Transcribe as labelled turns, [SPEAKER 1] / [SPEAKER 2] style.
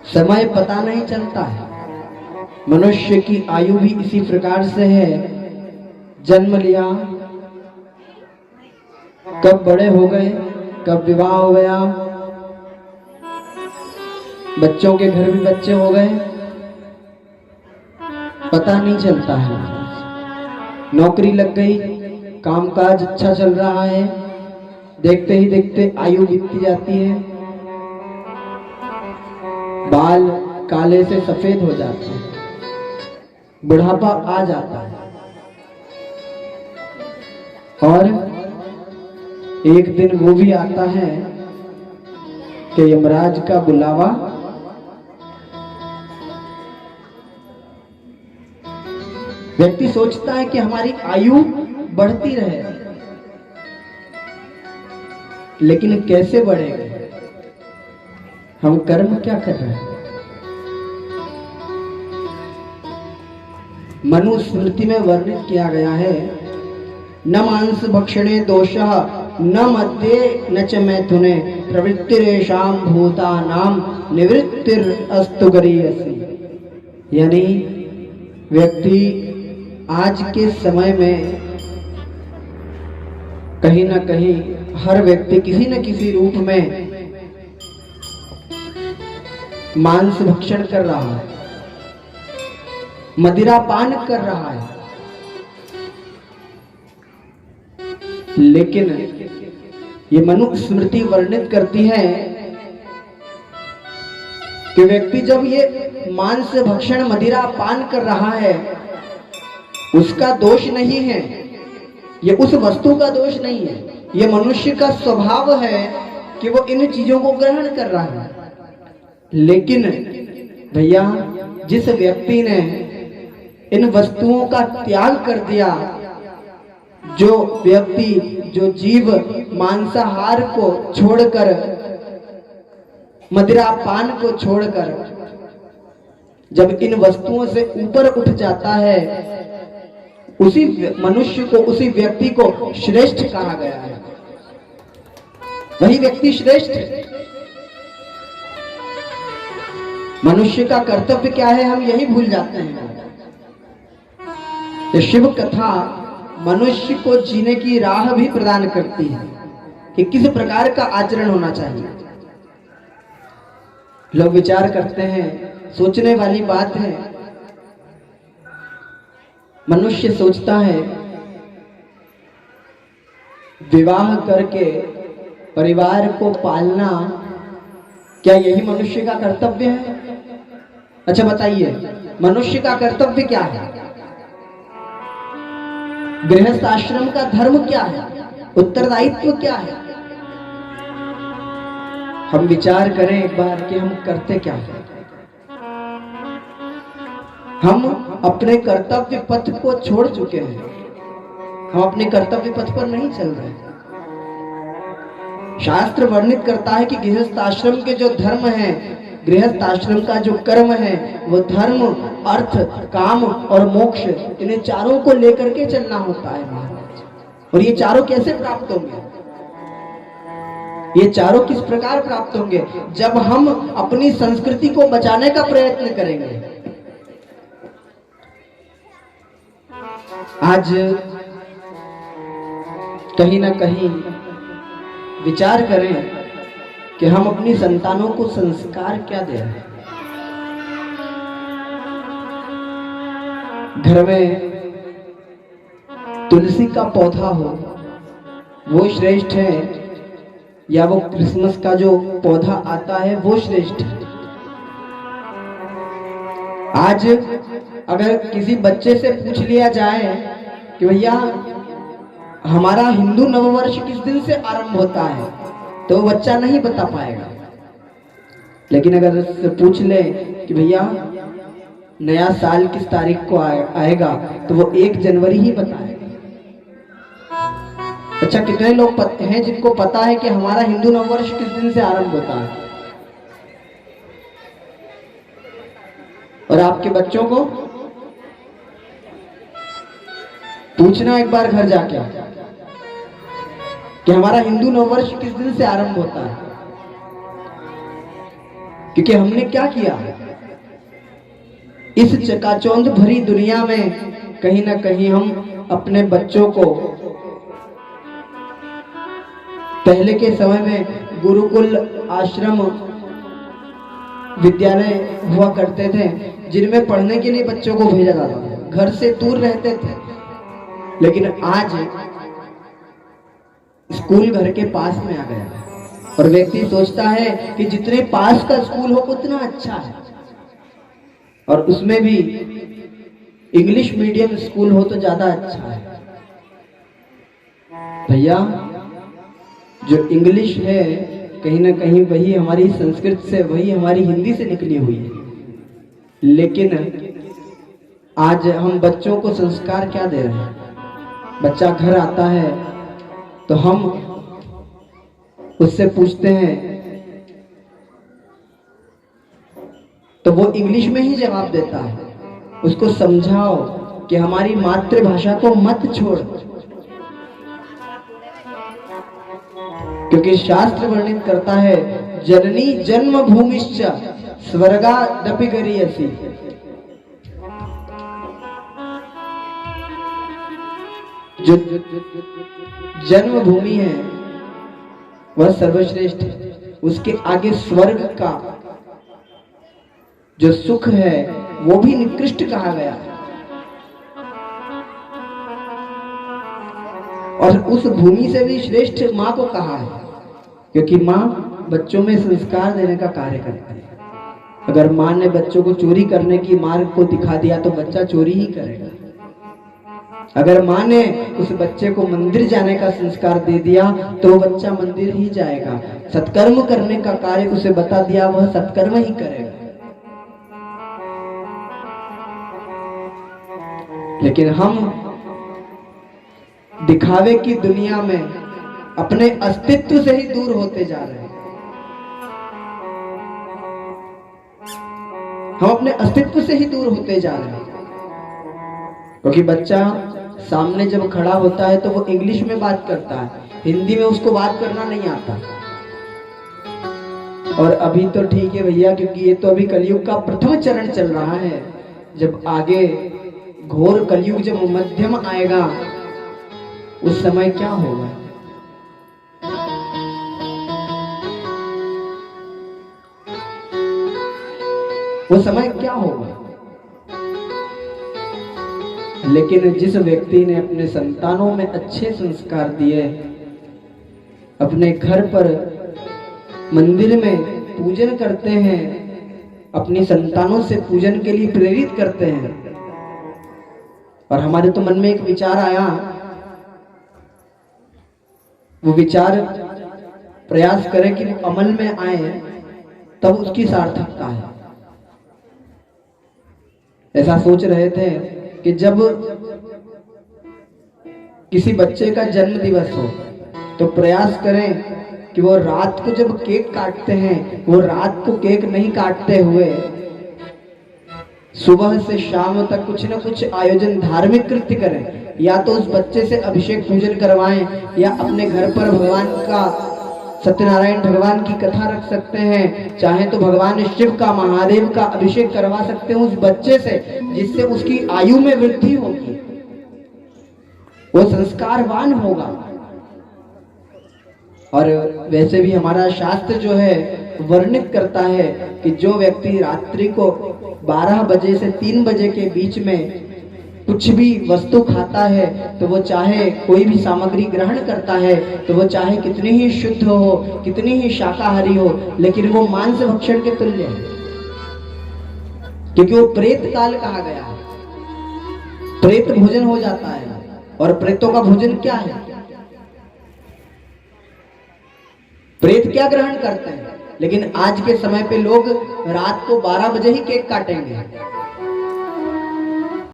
[SPEAKER 1] समय पता नहीं चलता है। मनुष्य की आयु भी इसी प्रकार से है, जन्म लिया, कब बड़े हो गए, कब विवाह हो गया, बच्चों के घर भी बच्चे हो गए, पता नहीं चलता है। नौकरी लग गई, कामकाज अच्छा चल रहा है, देखते ही देखते आयु बीतती जाती है, बाल काले से सफेद हो जाते हैं, बुढ़ापा आ जाता है और एक दिन वो भी आता है कि यमराज का बुलावा व्यक्ति सोचता है कि हमारी आयु बढ़ती रहे, लेकिन कैसे बढ़ेगी? हम कर्म क्या कर रहे हैं? मनुस्मृति में वर्णित किया गया है, न मांस भक्षणे दोषः न मद्ये न च मैथुने प्रवृत्तिरेषां भूतानां निवृत्तिरस्तु गरीयसी। यानी व्यक्ति आज के समय में कहीं ना कहीं हर व्यक्ति किसी न किसी रूप में मांस भक्षण कर रहा है, मदिरा पान कर रहा है, लेकिन ये मनुस्मृति वर्णित करती है कि व्यक्ति जब ये मांस भक्षण मदिरा पान कर रहा है, उसका दोष नहीं है, ये उस वस्तु का दोष नहीं है, ये मनुष्य का स्वभाव है कि वो इन चीजों को ग्रहण कर रहा है। लेकिन भैया, जिस व्यक्ति ने इन वस्तुओं का त्याग कर दिया, जो व्यक्ति, जो जीव मांसाहार को छोड़कर, मदिरा पान को छोड़कर जब इन वस्तुओं से ऊपर उठ जाता है, उसी मनुष्य को, उसी व्यक्ति को श्रेष्ठ कहा गया है। वही व्यक्ति श्रेष्ठ है। मनुष्य का कर्तव्य क्या है, हम यही भूल जाते हैं। ये शिव कथा मनुष्य को जीने की राह भी प्रदान करती है कि किस प्रकार का आचरण होना चाहिए। लोग विचार करते हैं, सोचने वाली बात है। मनुष्य सोचता है विवाह करके परिवार को पालना, क्या यही मनुष्य का कर्तव्य है? अच्छा बताइए, मनुष्य का कर्तव्य क्या है? गृहस्थ आश्रम का धर्म क्या है? उत्तरदायित्व क्या है? हम विचार करें एक बार कि हम करते क्या हैं। हम अपने कर्तव्य पथ को छोड़ चुके हैं, हम अपने कर्तव्य पथ पर नहीं चल रहे। शास्त्र वर्णित करता है कि गृहस्थ आश्रम के जो धर्म है, गृहस्थ आश्रम का जो कर्म है, वो धर्म, अर्थ, काम और मोक्ष, इन्हें चारों को लेकर के चलना होता है महाराज। और ये चारों कैसे प्राप्त होंगे? ये चारों किस प्रकार प्राप्त होंगे? जब हम अपनी संस्कृति को बचाने का प्रयत्न करेंगे। आज कहीं ना कहीं विचार करें कि हम अपनी संतानों को संस्कार क्या दे रहे हैं। घर में तुलसी का पौधा हो, वो श्रेष्ठ है, या वो क्रिसमस का जो पौधा आता है वो श्रेष्ठ है? आज अगर किसी बच्चे से पूछ लिया जाए कि भैया हमारा हिंदू नववर्ष किस दिन से आरंभ होता है, तो वो बच्चा नहीं बता पाएगा। लेकिन अगर उससे पूछ ले कि भैया नया साल किस तारीख को आएगा, तो वो 1 जनवरी ही बताएगा। अच्छा, कितने लोग हैं जिनको पता है कि हमारा हिंदू नववर्ष किस दिन से आरंभ होता है? और आपके बच्चों को पूछना एक बार घर जाके कि हमारा हिंदू नववर्ष किस दिन से आरंभ होता है। क्योंकि हमने क्या किया, इस चकाचौंध भरी दुनिया में कहीं ना कहीं हम अपने बच्चों को, पहले के समय में गुरुकुल आश्रम विद्यालय हुआ करते थे जिनमें पढ़ने के लिए बच्चों को भेजा जाता था, घर से दूर रहते थे। लेकिन आज स्कूल घर के पास में आ गया और व्यक्ति सोचता है कि जितने पास का स्कूल हो उतना अच्छा है, और उसमें भी इंग्लिश मीडियम स्कूल हो तो ज्यादा अच्छा है। भैया, जो इंग्लिश है कहीं ना कहीं वही हमारी संस्कृत से, वही हमारी हिंदी से निकली हुई है। लेकिन आज हम बच्चों को संस्कार क्या दे रहे हैं? बच्चा घर आता है तो हम उससे पूछते हैं तो वो इंग्लिश में ही जवाब देता है। उसको समझाओ कि हमारी मातृभाषा को मत छोड़, क्योंकि शास्त्र वर्णित करता है जननी जन्म भूमिश्च स्वर्गादपि गरीयसी। जो जन्म भूमि है वह सर्वश्रेष्ठ है, उसके आगे स्वर्ग का जो सुख है वो भी निकृष्ट कहा गया है। और उस भूमि से भी श्रेष्ठ माँ को कहा है, क्योंकि माँ बच्चों में संस्कार देने का कार्य करती है। अगर माँ ने बच्चों को चोरी करने की मार्ग को दिखा दिया तो बच्चा चोरी ही करेगा। अगर माँ ने उस बच्चे को मंदिर जाने का संस्कार दे दिया तो वो बच्चा मंदिर ही जाएगा। सत्कर्म करने का कार्य उसे बता दिया, वह सत्कर्म ही करेगा। लेकिन हम दिखावे की दुनिया में अपने अस्तित्व से ही दूर होते जा रहे हैं। हम अपने अस्तित्व से ही दूर होते जा रहे हैं, क्योंकि बच्चा सामने जब खड़ा होता है तो वो इंग्लिश में बात करता है, हिंदी में उसको बात करना नहीं आता। और अभी तो ठीक है भैया, क्योंकि ये तो अभी कलयुग का प्रथम चरण चल रहा है। जब आगे घोर कलयुग जब मध्यम आएगा उस समय क्या होगा? वो समय क्या होगा? लेकिन जिस व्यक्ति ने अपने संतानों में अच्छे संस्कार दिए, अपने घर पर मंदिर में पूजन करते हैं, अपनी संतानों से पूजन के लिए प्रेरित करते हैं, और हमारे तो मन में एक विचार आया, वो विचार प्रयास करें कि वो अमल में आए, तब उसकी सार्थकता है। ऐसा सोच रहे थे कि जब किसी बच्चे का जन्म दिवस हो तो प्रयास करें कि वो रात को जब केक काटते हैं, वो रात को केक नहीं काटते हुए सुबह से शाम तक कुछ न कुछ आयोजन, धार्मिक कृत्य करें। या तो उस बच्चे से अभिषेक पूजन करवाएं, या अपने घर पर भगवान का, सत्यनारायण भगवान की कथा रख सकते हैं। चाहे तो भगवान शिव का, महादेव का अभिषेक करवा सकते हैं उस बच्चे से, जिससे उसकी आयु में वृद्धि होगी, वो संस्कारवान होगा। और वैसे भी हमारा शास्त्र जो है वर्णित करता है कि जो व्यक्ति रात्रि को 12 बजे से 3 बजे के बीच में कुछ भी वस्तु खाता है, तो वो चाहे कोई भी सामग्री ग्रहण करता है, तो वो चाहे कितनी ही शुद्ध हो, कितनी ही शाकाहारी हो, लेकिन वो मांस भक्षण के तुल्य है, क्योंकि वो प्रेत काल कहा गया है। प्रेत भोजन हो जाता है। और प्रेतों का भोजन क्या है? प्रेत क्या ग्रहण करते हैं? लेकिन आज के समय पे लोग रात को 12 बजे ही केक काटेंगे।